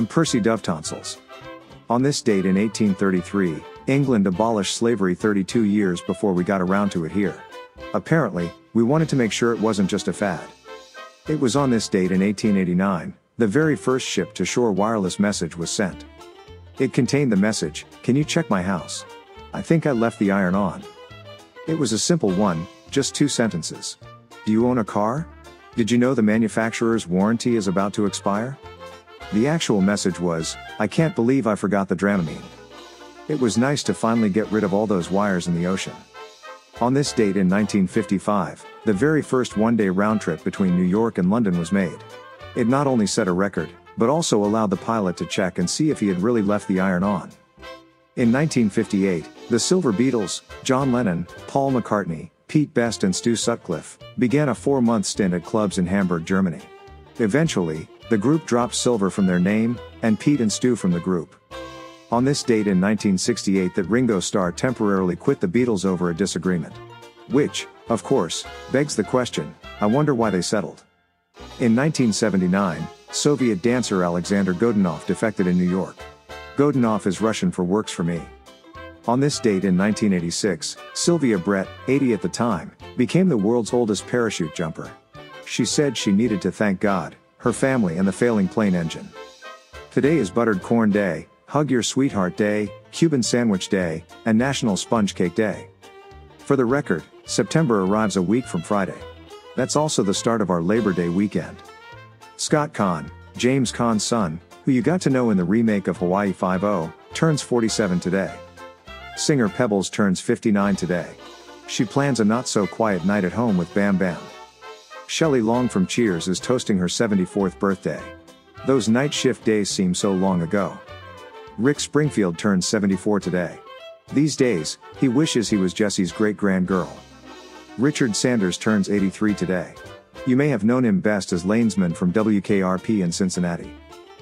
I'm Percy Dovetonsils. On this date in 1833, England abolished slavery 32 years before we got around to it here. Apparently, we wanted to make sure it wasn't just a fad. It was on this date in 1889, the very first ship-to-shore wireless message was sent. It contained the message, "Can you check my house? I think I left the iron on." It was a simple one, just 2 sentences. Do you own a car? Did you know the manufacturer's warranty is about to expire? The actual message was, "I can't believe I forgot the Dramamine." It was nice to finally get rid of all those wires in the ocean. On this date in 1955, the very first one-day round trip between New York and London was made. It not only set a record, but also allowed the pilot to check and see if he had really left the iron on. In 1958, the Silver Beatles, John Lennon, Paul McCartney, Pete Best and Stu Sutcliffe, began a 4-month stint at clubs in Hamburg, Germany. Eventually, the group dropped Silver from their name, and Pete and Stu from the group. On this date in 1968 that Ringo Starr temporarily quit the Beatles over a disagreement. Which, of course, begs the question, I wonder why they settled. In 1979, Soviet dancer Alexander Godunov defected in New York. Godunov is Russian for "works for me." On this date in 1986, Sylvia Brett, 80 at the time, became the world's oldest parachute jumper. She said she needed to thank God, her family and the failing plane engine. Today is Buttered Corn Day, Hug Your Sweetheart Day, Cuban Sandwich Day, and National Sponge Cake Day. For the record, September arrives a week from Friday. That's also the start of our Labor Day weekend. Scott Caan, James Caan's son, who you got to know in the remake of Hawaii Five-0, turns 47 today. Singer Pebbles turns 59 today. She plans a not-so-quiet night at home with Bam Bam. Shelley Long from Cheers is toasting her 74th birthday. Those night shift days seem so long ago. Rick Springfield turns 74 today. These days, he wishes he was Jesse's great-grand girl. Richard Sanders turns 83 today. You may have known him best as Lanesman from WKRP in Cincinnati.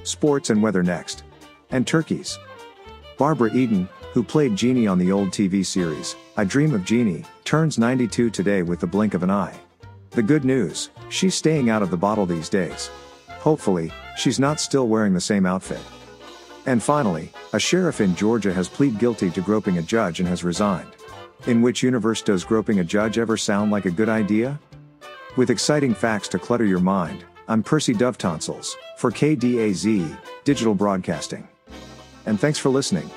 Sports and weather next. And turkeys. Barbara Eden, who played Jeannie on the old TV series, I Dream of Jeannie, turns 92 today with the blink of an eye. The good news, she's staying out of the bottle these days. Hopefully, she's not still wearing the same outfit. And finally, a sheriff in Georgia has pleaded guilty to groping a judge and has resigned. In which universe does groping a judge ever sound like a good idea? With exciting facts to clutter your mind, I'm Percy Dovetonsils, for KDAZ, Digital Broadcasting. And thanks for listening.